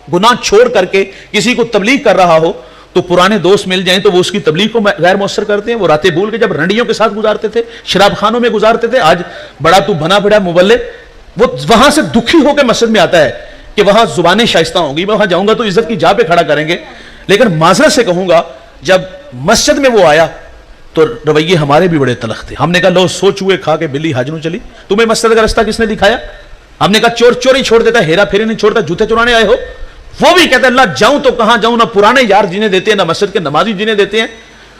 گناہ چھوڑ کر کے کسی کو تبلیغ کر رہا ہو تو پرانے دوست مل جائیں تو وہ اس کی تبلیغ کو غیر مؤثر کرتے ہیں. وہ راتیں بھول کے جب رنڈیوں کے ساتھ گزارتے تھے, شراب خانوں میں گزارتے تھے, آج بڑا تو بنا پڑا مبلغ, وہ وہاں سے دکھی ہو کے مسجد میں آتا ہے کہ وہاں زبانیں شائستہ ہوں گی, میں وہاں جاؤں گا تو عزت کی جا پہ کھڑا کریں گے. لیکن معذرت سے کہوں گا جب مسجد میں وہ آیا تو رویے ہمارے بھی بڑے تلخ تھے. ہم نے کہا لو سو چوہے کھا کے بلی حاجنوں چلی, تمہیں مسجد کا رستہ کس نے دکھایا؟ ہم نے کہا چور چوری چھوڑ دیتا, ہیرا پھیری نہیں چھوڑتا, جوتے چرانے آئے ہو. وہ بھی کہتے ہیں اللہ جاؤں تو کہاں جاؤں, نہ پرانے یار جنہیں دیتے ہیں, نہ مسجد کے نمازی جنہیں دیتے ہیں.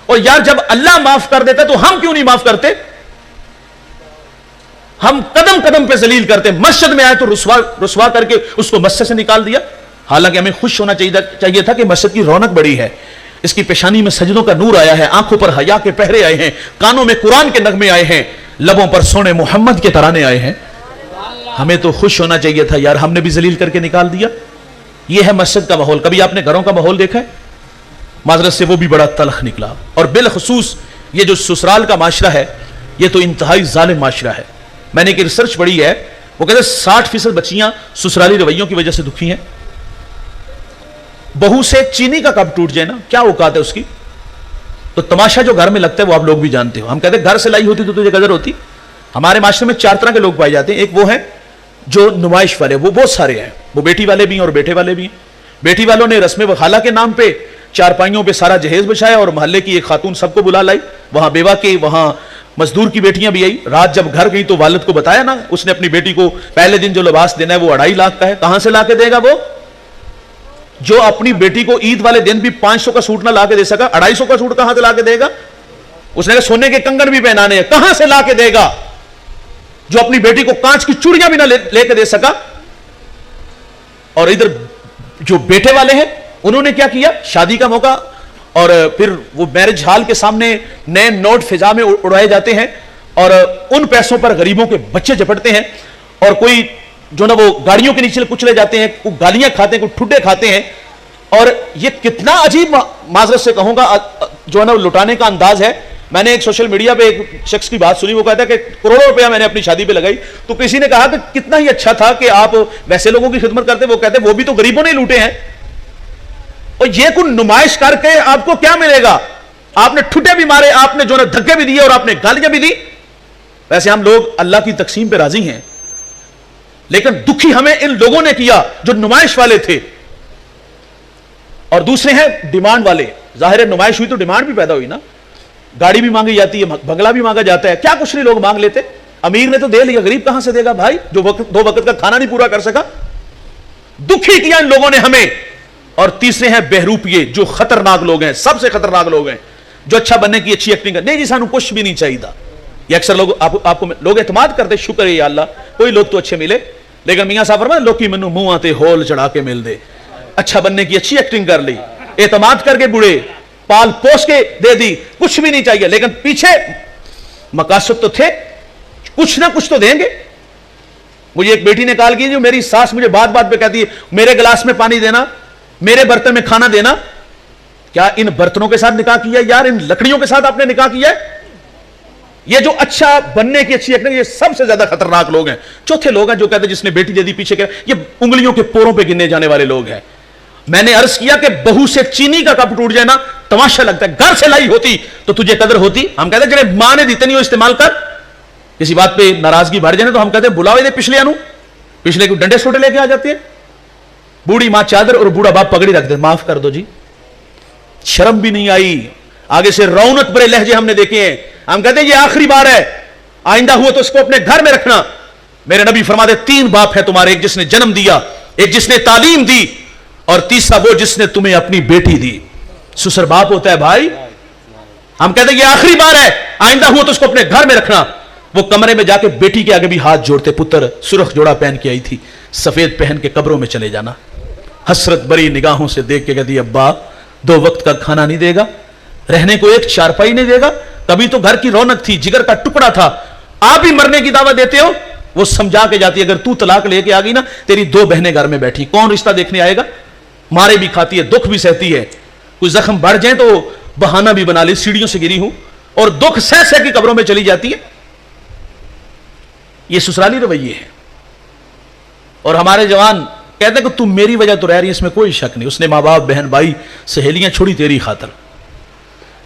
اور یار جب اللہ معاف کر دیتا تو ہم کیوں نہیں معاف کرتے؟ ہم قدم قدم پہ ذلیل کرتے. مسجد میں آئے تو رسوا کر کے اس کو مسجد سے نکال دیا. حالانکہ ہمیں خوش ہونا چاہیے تھا کہ مسجد کی رونق بڑی ہے, اس کی پیشانی میں سجدوں کا نور آیا ہے, آنکھوں پر حیا کے پہرے آئے ہیں, کانوں میں قرآن کے نغمے آئے ہیں, لبوں پر سونے محمد کے ترانے آئے ہیں. ہمیں تو خوش ہونا چاہیے تھا یار, ہم نے بھی ذلیل کر کے نکال دیا. یہ ہے مسجد کا ماحول. کبھی آپ نے گھروں کا ماحول دیکھا ہے؟ معذرت سے وہ بھی بڑا تلخ نکلا. اور بالخصوص یہ جو سسرال کا معاشرہ ہے یہ تو انتہائی ظالم معاشرہ ہے. میں نے ایک ریسرچ پڑھی ہے, وہ کہتے ہیں 60% بچیاں سسرالی رویوں کی وجہ سے دکھی ہیں. بہو سے چینی کا کپ ٹوٹ جائے نا, کیا اوقات ہے اس کی, تو تماشا جو گھر میں لگتا ہے وہ آپ لوگ بھی جانتے ہو. ہم کہتے ہیں گھر سے لائی ہوتی تو تجھے قدر ہوتی. ہمارے معاشرے میں 4 طرح کے لوگ پائے جاتے ہیں. ایک وہ ہیں جو نمائش والے, وہ بہت سارے ہیں, وہ بیٹی والے بھی ہیں اور بیٹے والے بھی ہیں. بیٹی والوں نے رسم خالہ کے نام پہ چارپائیوں پہ سارا جہیز بچھایا اور محلے کی ایک خاتون سب کو بلا لائی. وہاں بیوہ کے, وہاں مزدور کی بیٹیاں بھی آئی. رات جب گھر گئی تو والد کو بتایا نا, اس نے اپنی بیٹی کو پہلے دن جو لباس دینا ہے وہ 2.5 لاکھ کا ہے. کہاں سے لا کے دے گا وہ, جو اپنی بیٹی کو عید والے دن بھی 500 کا سوٹ نہ لا کے دے سکا, 250 کا سوٹ کہاں سے لا کے دے گا؟ اس نے کہا سونے کے کنگن بھی پہنانے ہیں, کہاں سے لا کے دے گا؟ جو اپنی بیٹی کو کانچ کی چوڑیاں بھی نہ لے کے دے سکا. اور ادھر جو بیٹے والے ہیں انہوں نے کیا کیا, شادی کا موقع اور پھر وہ میرج ہال کے سامنے نئے نوٹ فضا میں اڑائے جاتے ہیں اور ان پیسوں پر غریبوں کے بچے جپٹتے ہیں. اور کوئی جو نا وہ گاڑیوں کے نیچے کچلے جاتے ہیں, کوئی گالیاں کھاتے ہیں, کوئی ٹھڈے کھاتے ہیں. اور یہ کتنا عجیب, معذرت سے کہوں گا, جو ہے نا لٹانے کا انداز ہے. میں نے ایک سوشل میڈیا پہ ایک شخص کی بات سنی, وہ کہتا ہے کہ کروڑوں روپیہ میں نے اپنی شادی پہ لگائی. تو کسی نے کہا کہ کتنا ہی اچھا تھا کہ آپ ویسے لوگوں کی خدمت کرتے. وہ کہتے وہ بھی تو غریبوں نے لوٹے ہیں. اور یہ کوئی نمائش کر کے آپ کو کیا ملے گا؟ آپ نے ٹھڈے بھی مارے, آپ نے جو ہے دھکے بھی دیے اور آپ نے گالیاں بھی دی. ویسے ہم لوگ اللہ کی تقسیم پہ راضی ہیں, لیکن دکھی ہمیں ان لوگوں نے کیا جو نمائش والے تھے. اور دوسرے ہیں ڈیمانڈ والے. ظاہر ہے نمائش ہوئی تو ڈیمانڈ بھی پیدا ہوئی نا. गाड़ी भी मांगी जाती है, बंगला भी मांगा जाता है, क्या कुछ नहीं लोग मांग लेते। अमीर ने तो दे लिया, गरीब कहां से देगा भाई, जो दो वक्त का खाना नहीं पूरा कर सका। दुखी किया इन लोगों ने हमें। और तीसरे हैं बहरूपिये, जो खतरनाक लोग हैं, सबसे खतरनाक लोग हैं, जो अच्छा बनने की अच्छी एक्टिंग कर, नहीं जी सानू कुछ भी नहीं चाहिए। ये अक्सर लोग आपको लोग एतमाद करते, शुक्र है अल्लाह कोई लोग तो अच्छे मिले, लेकिन मियां साहब फरमाते लोग की मैनू मुंह आते होल चढ़ा के मिल दे। अच्छा बनने की अच्छी एक्टिंग कर ली, एतमाद करके बुढ़े पाल पोस के दे दी, कुछ भी नहीं चाहिए, लेकिन पीछे मकासद तो थे, कुछ ना कुछ तो देंगे। मुझे एक बेटी ने कॉल की, जो मेरी सास मुझे बात बात पे कहती है मेरे गिलास में पानी देना, मेरे बर्तन में खाना देना। क्या इन बर्तनों के साथ निकाह किया यार, इन लकड़ियों के साथ आपने निकाह किया है? ये जो अच्छा बनने की अच्छी एक्टिंग, ये सबसे ज्यादा खतरनाक लोग हैं। चौथे लोग हैं जो कहते हैं जिसने बेटी दे दी पीछे के, ये उंगलियों के पोरों पे गिनने जाने वाले लोग हैं। मैंने अर्ज किया कि बहू से चीनी का कप टूट जाए ना तमाशा लगता है, घर से लाई होती तो तुझे कदर होती। हम कहते हैं मां ने दीते नहीं हो इस्तेमाल कर। किसी बात पे नाराजगी बढ़ जाए तो हम कहते हैं बुलाओ इन्हें पिछले अनु, पिछले को डंडे सोटे लेके आ जाती है। बूढ़ी मां चादर और बूढ़ा बाप पगड़ी रख दे, माफ कर दो जी, शर्म भी नहीं आई। आगे से रौनक भरे लहजे हमने देखे हैं। हम कहते हैं ये आखिरी बार है, आइंदा हुआ तो इसको अपने घर में रखना। मेरे नबी फरमाते 3 बाप है तुम्हारे, एक जिसने जन्म दिया, एक जिसने तालीम दी, और तीसरा वो जिसने तुम्हें अपनी बेटी दी। ससुर बाप होता है भाई। हम कहते हैं ये आखिरी बार है, आइंदा हुआ तो उसको अपने घर में रखना। वो कमरे में जाके बेटी के आगे भी हाथ जोड़ते, पुत्र सुर्ख जोड़ा पहन के आई थी, सफेद पहन के कब्रों में चले जाना। हसरत भरी निगाहों से देख के कहती अब्बा 2 वक्त का खाना नहीं देगा, रहने को एक चारपाई नहीं देगा, कभी तो घर की रौनक थी, जिगर का टुकड़ा था, आप ही मरने की दावत देते हो। वो समझा के जाती, अगर तू तलाक लेके आ गई ना, तेरी 2 बहनें घर में बैठी, कौन रिश्ता देखने आएगा। मारे भी खाती है, दुख भी सहती है, कोई जख्म बढ़ जाए तो बहाना भी बना ले, सीढ़ियों से गिरी हूं, और दुख सह सह की कब्रों में चली जाती है। ये ससुराली रवैये है। और हमारे जवान कहते हैं कि तुम मेरी वजह तो रह रही है, इसमें कोई शक नहीं। उसने माँ बाप बहन भाई सहेलियां छोड़ी तेरी खातर,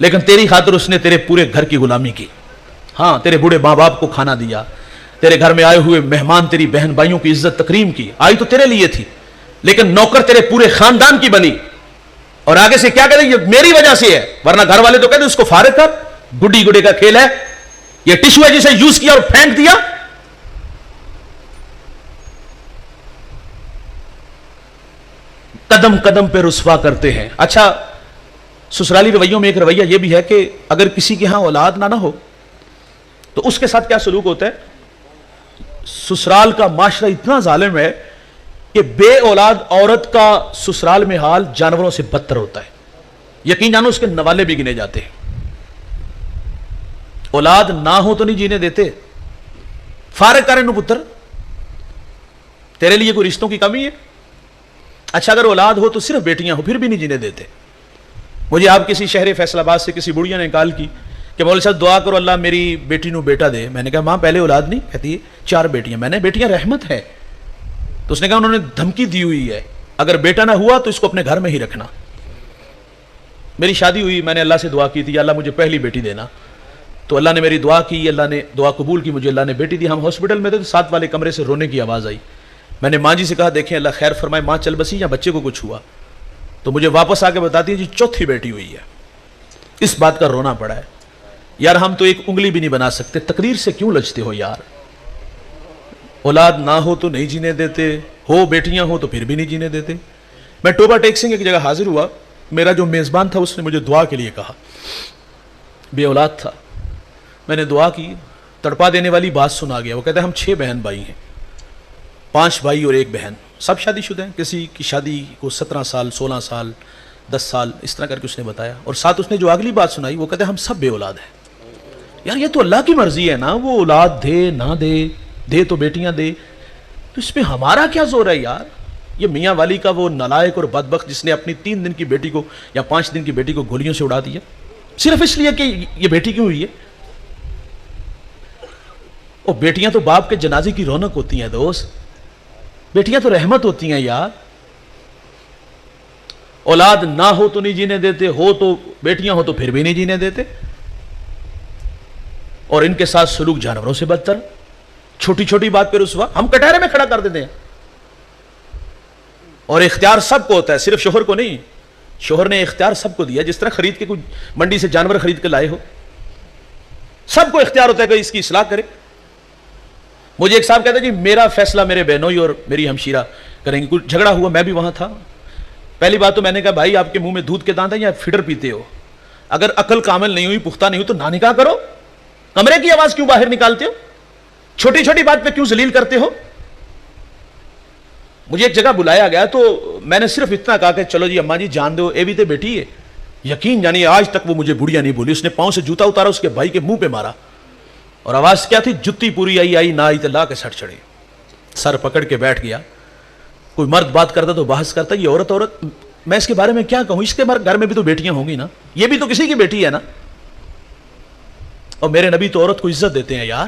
लेकिन तेरी खातर उसने तेरे पूरे घर की गुलामी की। हाँ, तेरे बूढ़े माँ बाप को खाना दिया, तेरे घर में आए हुए मेहमान तेरी बहन भाइयों की इज्जत तकरीम की, आई तो तेरे लिए थी, लेकिन नौकर तेरे पूरे खानदान की बनी। और आगे से क्या करें, ये मेरी वजह से है, वरना घर वाले तो कहते उसको फारिग कर, गुड्डी गुड्डी का खेल है, ये टिश्यू है जिसे यूज किया और फेंक दिया। कदम कदम पे रुस्वा करते हैं। अच्छा, ससुराली रवैयों में एक रवैया यह भी है कि अगर किसी के यहां औलाद ना हो तो उसके साथ क्या सलूक होता है। ससुराल का माशरा इतना जालिम है कि बे औलाद औरत का ससुराल में हाल जानवरों से बदतर होता है। यकीन जानो उसके नवाले भी गिने जाते हैं। औलाद ना हो तो नहीं जीने देते, फारिग करें नु पुत्र, तेरे लिए कोई रिश्तों की कमी है। अच्छा, अगर औलाद हो तो सिर्फ बेटियां हो, फिर भी नहीं जीने देते। मुझे आप किसी शहर फैसलाबाद से किसी बुढ़िया ने कॉल की कि मौलवी साहब दुआ करो अल्लाह मेरी बेटी नू बेटा दे। मैंने कहा मां पहले औलाद नहीं, कहती है 4 बेटियां। मैंने बेटियां रहमत है, तो उसने कहा उन्होंने धमकी दी हुई है अगर बेटा ना हुआ तो इसको अपने घर में ही रखना। मेरी शादी हुई, मैंने अल्लाह से दुआ की थी अल्लाह मुझे पहली बेटी देना, तो अल्लाह ने मेरी दुआ की, अल्लाह ने दुआ कबूल की, मुझे अल्लाह ने बेटी दी। हम हॉस्पिटल में थे तो 7 वाले कमरे से रोने की आवाज़ आई। मैंने माँ जी से कहा देखें अल्लाह खैर फरमाए, माँ चल बसी या बच्चे को कुछ हुआ, तो मुझे वापस आके बताती है जी 4थी बेटी हुई है। इस बात का रोना पड़ा है। यार हम तो एक उंगली भी नहीं बना सकते, तकदीर से क्यों लजते हो यार। औलाद ना हो तो नहीं जीने देते, हो बेटियां हो तो फिर भी नहीं जीने देते। मैं टोबा टेक्सिंग एक जगह हाजिर हुआ, मेरा जो मेज़बान था उसने मुझे दुआ के लिए कहा, बे औलाद था, मैंने दुआ की, तड़पा देने वाली बात सुना गया। वो कहते हैं हम 6 बहन भाई हैं, 5 भाई और 1 बहन, सब शादीशुदा हैं। किसी की शादी को 17 साल 16 साल 10 साल इस तरह करके उसने बताया। और साथ उसने जो अगली बात सुनाई वो कहते हैं हम सब बे औलाद हैं। यार ये तो अल्लाह की मर्जी है ना, वो औलाद दे ना दे, दे तो बेटियां दे, तो इसमें हमारा क्या जोर है यार। ये मियाँ वाली का वो नालायक और बदबख्त जिसने अपनी 3 दिन की बेटी को या 5 दिन की बेटी को गोलियों से उड़ा दिया सिर्फ इसलिए कि ये बेटी क्यों हुई है। और बेटियां तो बाप के जनाजे की रौनक होती हैं दोस्त, बेटियां तो रहमत होती हैं यार। औलाद ना हो तो नहीं जीने देते, हो तो बेटियां हो तो फिर भी नहीं जीने देते। और इनके साथ सलूक जानवरों से बदतर, छोटी छोटी बात पर रुसवा, हम कटहरे में खड़ा कर देते हैं। और इख्तियार सबको होता है, सिर्फ शोहर को नहीं। शोहर ने इख्तियार सबको दिया, जिस तरह खरीद के कुछ मंडी से जानवर खरीद के लाए हो, سب کو اختیار ہوتا ہے کہ اس کی اصلاح کرے. مجھے ایک صاحب کہتے ہیں جی میرا فیصلہ میرے بہنوئی اور میری ہمشیرہ کریں گے. کچھ جھگڑا ہوا, میں بھی وہاں تھا. پہلی بات تو میں نے کہا بھائی آپ کے منہ میں دودھ کے دانت ہیں یا فٹر پیتے ہو؟ اگر عقل کامل نہیں ہوئی, پختہ نہیں ہوئی تو نہ نکاح کرو. کمرے کی آواز کیوں باہر نکالتے ہو؟ چھوٹی چھوٹی بات پہ کیوں ذلیل کرتے ہو؟ مجھے ایک جگہ بلایا گیا تو میں نے صرف اتنا کہا کہ چلو جی اماں جی جان دو اے بھی تے بیٹی ہے. یقین یعنی آج تک وہ مجھے بڑھیا نہیں بولی. اس نے پاؤں سے جوتا اتارا, اس کے بھائی کے منہ پہ مارا, اور آواز کیا تھی؟ جتی پوری آئی نہ آئی تو لا کے سٹ چڑھے. سر پکڑ کے بیٹھ گیا. کوئی مرد بات کرتا تو بحث کرتا یہ عورت. میں اس کے بارے میں کیا کہوں؟ اس کے گھر میں بھی تو بیٹیاں ہوں گی نا, یہ بھی تو کسی کی بیٹی ہے نا. اور میرے نبی تو عورت کو عزت دیتے ہیں یار.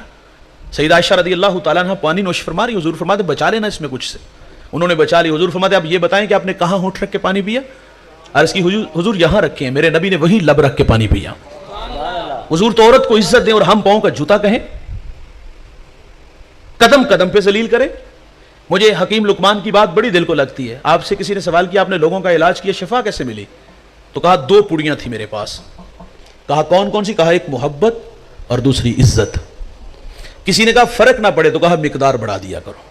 سیدہ عائشہ رضی اللہ تعالیٰ عنہ پانی نوش فرما رہی, حضور فرماتے بچا لینا اس میں کچھ سے. انہوں نے بچا لی. حضور فرماتے آپ یہ بتائیں کہ آپ نے کہاں ہونٹ رکھ کے پانی پیا؟ عرض کی حضور یہاں رکھے ہیں. میرے نبی نے وہیں لب رکھ کے پانی پیا. حضور تو عورت کو عزت دیں اور ہم پاؤں کا جوتا کہیں, قدم قدم پہ ذلیل کریں. مجھے حکیم لقمان کی بات بڑی دل کو لگتی ہے. آپ سے کسی نے سوال کیا آپ نے لوگوں کا علاج کیا, شفا کیسے ملی؟ تو کہا 2 پوڑیاں تھیں میرے پاس. کہا کون کون سی؟ کہا ایک محبت اور دوسری عزت. کسی نے کہا فرق نہ پڑے, تو کہا مقدار بڑھا دیا کرو.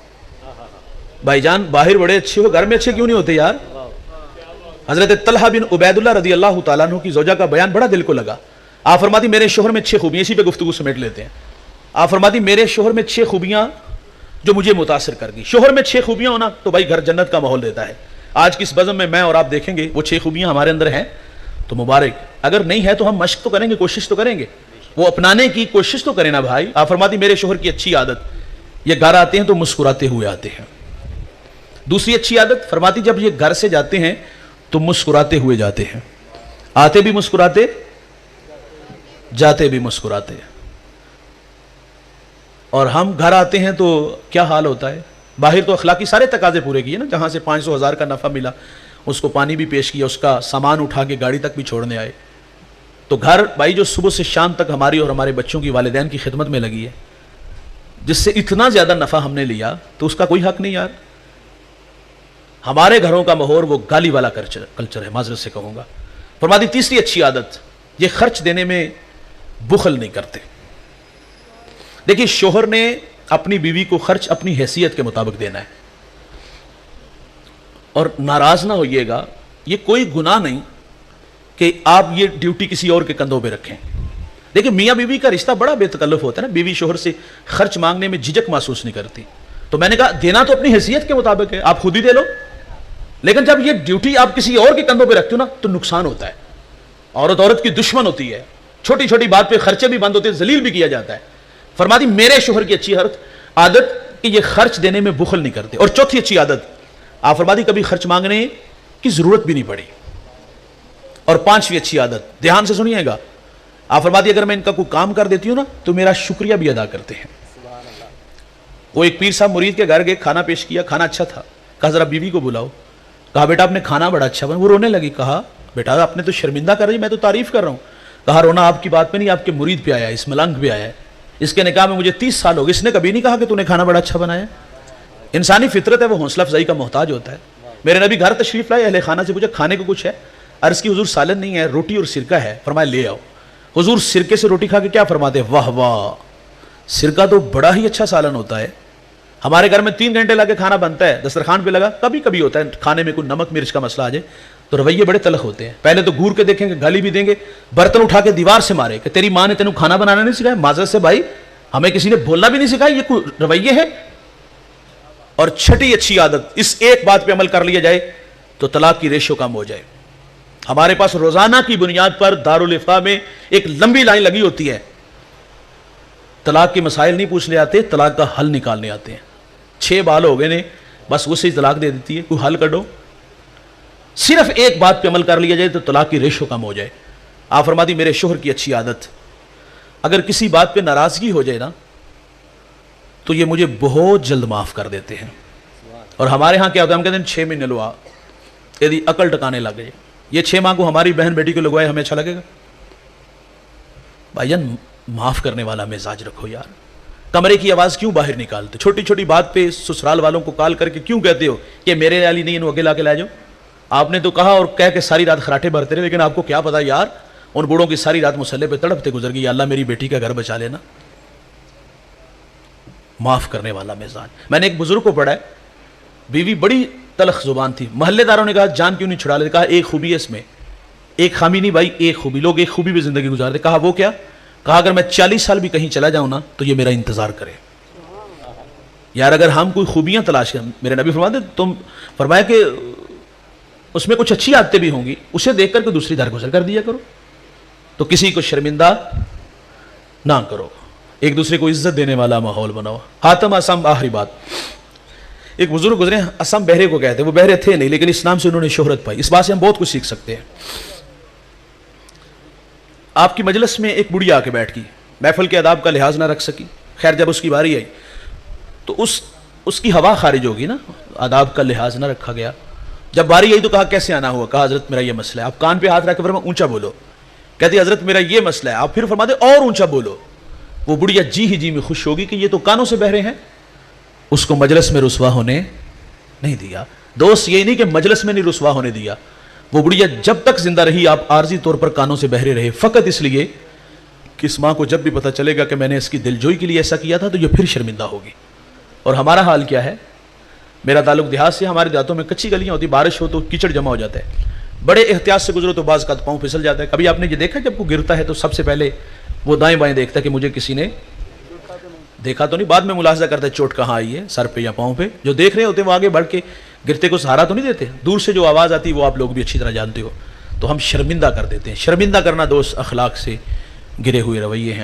بھائی جان باہر بڑے اچھے ہو, گھر میں اچھے کیوں نہیں ہوتے یار؟ حضرت طلحہ بن عبید اللہ رضی اللہ تعالیٰ عنہ کی زوجہ کا بیان بڑا دل کو لگا. آپ فرماتی میرے شوہر میں 6 خوبیاں, اسی پہ گفتگو سمیٹ لیتے ہیں. آپ فرماتی میرے شوہر میں 6 خوبیاں جو مجھے متاثر کر گئی. شوہر میں 6 خوبیاں ہونا تو بھائی گھر جنت کا ماحول دیتا ہے. آج کس بزم میں اور آپ دیکھیں گے وہ 6 خوبیاں ہمارے اندر ہیں تو مبارک. اگر نہیں ہے تو ہم مشق تو کریں گے, کوشش تو کریں گے, وہ اپنانے کی کوشش تو کریں نا بھائی. آپ فرماتی میرے شوہر کی اچھی عادت, یہ گھر آتے ہیں تو مسکراتے ہوئے آتے ہیں. دوسری اچھی عادت فرماتی جب یہ گھر سے جاتے ہیں تو مسکراتے ہوئے جاتے ہیں. آتے بھی مسکراتے, جاتے بھی مسکراتے. اور ہم گھر آتے ہیں تو کیا حال ہوتا ہے؟ باہر تو اخلاقی سارے تقاضے پورے کیے نا, جہاں سے 500,000 کا نفع ملا اس کو پانی بھی پیش کیا, اس کا سامان اٹھا کے گاڑی تک بھی چھوڑنے آئے. تو گھر بھائی جو صبح سے شام تک ہماری اور ہمارے بچوں کی والدین کی خدمت میں لگی ہے, جس سے اتنا زیادہ نفع ہم نے لیا, تو اس کا کوئی حق نہیں یار. ہمارے گھروں کا ماحول وہ گالی والا کلچر ہے, معذرت سے کہوں گا. فرماتی تیسری اچھی عادت, یہ خرچ دینے میں بخل نہیں کرتے. دیکھیے شوہر نے اپنی بیوی کو خرچ اپنی حیثیت کے مطابق دینا ہے, اور ناراض نہ ہوئیے گا, یہ کوئی گناہ نہیں کہ آپ یہ ڈیوٹی کسی اور کے کندھوں پہ رکھیں. دیکھیں میاں بیوی کا رشتہ بڑا بے تکلف ہوتا ہے نا, بیوی شوہر سے خرچ مانگنے میں جھجک محسوس نہیں کرتی. تو میں نے کہا دینا تو اپنی حیثیت کے مطابق ہے, آپ خود ہی دے لو, لیکن جب یہ ڈیوٹی آپ کسی اور کے کندھوں پہ رکھتے ہو نا تو نقصان ہوتا ہے. عورت کی دشمن ہوتی ہے, چھوٹی چھوٹی بات پہ خرچے بھی بند ہوتے ہیں, ذلیل بھی کیا جاتا ہے. فرماتی میرے شوہر کی اچھی عادت کہ یہ خرچ دینے میں بخل نہیں کرتے. اور چوتھی اچھی عادت, آپ فرماتی کبھی خرچ مانگنے کی ضرورت بھی نہیں پڑی. اور 5ویں اچھی عادت, دھیان سے سنیے گا, آپ فرماتی اگر میں ان کا کوئی کام کر دیتی ہوں نا تو میرا شکریہ بھی ادا کرتے ہیں. وہ ایک پیر صاحب مرید کے گھر گئے, کھانا پیش کیا, کھانا اچھا تھا. کہا ذرا بیوی کو بلاؤ. کہا بیٹا آپ نے کھانا بڑا اچھا بنا. وہ رونے لگی. کہا بیٹا آپ نے تو شرمندہ کر رہی, میں تو تعریف کر رہا ہوں. کہا رونا آپ کی بات پہ نہیں, آپ کے مرید پہ آیا ہے, اس ملنگ پہ آیا ہے. اس کے نکاح میں مجھے 30 سال ہو گئے, اس نے کبھی نہیں کہا کہ تو نے کھانا بڑا اچھا بنایا. انسانی فطرت ہے, وہ حوصلہ افزائی کا محتاج ہوتا ہے. میرے نبی گھر تشریف لائے, اہل خانہ سے پوچھا کھانے کو کچھ ہے؟ عرض کی حضور سالن نہیں ہے, روٹی اور سرکہ ہے. فرمایا لے آؤ. حضور سرکے سے روٹی کھا کے کیا فرماتے, واہ واہ, سرکہ تو بڑا ہی اچھا سالن ہوتا ہے. ہمارے گھر میں 3 گھنٹے لگے کھانا بنتا ہے, دسترخوان پہ لگا, کبھی کبھی ہوتا ہے کھانے میں کوئی نمک مرچ کا مسئلہ آ جائے تو رویے بڑے تلخ ہوتے ہیں. پہلے تو گور کے دیکھیں گے, گالی بھی دیں گے, برتن اٹھا کے دیوار سے مارے کہ تیری ماں نے تینوں کھانا بنانا نہیں سکھایا. معذرت سے بھائی, ہمیں کسی نے بولنا بھی نہیں سکھایا, یہ کوئی رویے ہے؟ اور 6ٹھی اچھی عادت, اس ایک بات پہ عمل کر لیا جائے تو طلاق کی ریشو کم ہو جائے. ہمارے پاس روزانہ کی بنیاد پر دارالفتاء میں ایک لمبی لائن لگی ہوتی ہے, طلاق کے مسائل نہیں پوچھنے آتے, طلاق کا حل نکالنے آتے ہیں. 6 بال ہو گئے نے, بس وہ سے طلاق دے دیتی ہے, کوئی حل کر دو. صرف ایک بات پہ عمل کر لیا جائے تو طلاق کی ریشو کم ہو جائے. آپ فرماتی میرے شوہر کی اچھی عادت, اگر کسی بات پہ ناراضگی ہو جائے نا تو یہ مجھے بہت جلد معاف کر دیتے ہیں. اور ہمارے ہاں کیا ہوتا ہے, ہم کہتے ہیں 6 مہینے لو آ, یدی عقل ٹکانے لگ گئے. یہ 6 ماہ کو ہماری بہن بیٹی کو لگوائے, ہمیں اچھا لگے گا؟ بھائی جان معاف کرنے والا مزاج رکھو یار. کمرے کی آواز کیوں باہر نکالتے, چھوٹی چھوٹی بات پہ سسرال والوں کو کال کر کے کیوں کہتے ہو کہ میرے والی نہیں, انہوں اگے لا کے لے جاؤ. آپ نے تو کہا اور کہہ کے ساری رات خراٹے بھرتے رہے, لیکن آپ کو کیا پتا یار ان بوڑھوں کی ساری رات مسلح پہ تڑپتے گزر گئی, اللہ میری بیٹی کا گھر بچا لینا. معاف کرنے والا مزاج. میں نے ایک بزرگ کو پڑھا ہے, بیوی بڑی تلخ زبان تھی, محلے داروں نے کہا جان کیوں نہیں چھڑا لیتے؟ کہا ایک خوبی ہے اس میں, ایک خامی نہیں بھائی, ایک خوبی. لوگ ایک خوبی بھی زندگی گزارتے. کہا وہ کیا؟ کہا اگر میں 40 سال بھی کہیں چلا جاؤں نا تو یہ میرا انتظار کرے. یار اگر ہم کوئی خوبیاں تلاش کریں, میرے نبی فرماتے تم فرمایا کہ اس میں کچھ اچھی عادتیں بھی ہوں گی, اسے دیکھ کر کے دوسری درگزر کر دیا کرو. تو کسی کو شرمندہ نہ کرو, ایک دوسرے کو عزت دینے والا ماحول بناؤ. حاتم اسم, آخری بات, ایک بزرگ گزرے, اسم بہرے کو کہتے ہیں, وہ بہرے تھے نہیں لیکن اس نام سے انہوں نے شہرت پائی. اس بات سے ہم بہت کچھ سیکھ سکتے ہیں. آپ کی مجلس میں ایک بڑھیا آ کے بیٹھ گئی, محفل کے آداب کا لحاظ نہ رکھ سکی. خیر جب اس کی باری آئی تو اس کی ہوا خارج ہوگی نا, آداب کا لحاظ نہ رکھا گیا. جب باری آئی تو کہا کیسے آنا ہوا؟ کہا حضرت میرا یہ مسئلہ ہے. آپ کان پہ ہاتھ رکھ کے فرمایا اونچا بولو. کہتی حضرت میرا یہ مسئلہ ہے. آپ پھر فرماتے اور اونچا بولو. وہ بڑھیا جی ہی جی میں خوش ہوگی کہ یہ تو کانوں سے بہرے ہیں. اس کو مجلس میں رسوا ہونے نہیں دیا. دوست یہ نہیں کہ مجلس میں نہیں رسوا ہونے دیا, وہ بڑھیا جب تک زندہ رہی آپ عارضی طور پر کانوں سے بہرے رہے, فقط اس لیے کہ اس ماں کو جب بھی پتہ چلے گا کہ میں نے اس کی دلجوئی کے لیے ایسا کیا تھا تو یہ پھر شرمندہ ہوگی. اور ہمارا حال کیا ہے؟ میرا تعلق دیہات سے, ہمارے دیہاتوں میں کچی گلیاں ہوتی, بارش ہو تو کیچڑ جمع ہو جاتا ہے. بڑے احتیاط سے گزرو تو بعض کا پاؤں پھسل جاتا ہے. کبھی آپ نے یہ دیکھا جب کوئی گرتا ہے تو سب سے پہلے وہ دائیں بائیں دیکھتا ہے کہ مجھے کسی نے دیکھا تو نہیں, بعد میں ملاحظہ کرتا ہے چوٹ کہاں آئی ہے, سر پہ یا پاؤں پہ. جو دیکھ رہے ہوتے ہیں وہ آگے بڑھ کے گرتے کو سہارا تو نہیں دیتے, دور سے جو آواز آتی ہے وہ آپ لوگ بھی اچھی طرح جانتے ہو. تو ہم شرمندہ کر دیتے ہیں. شرمندہ کرنا دوست اخلاق سے گرے ہوئے رویے ہیں.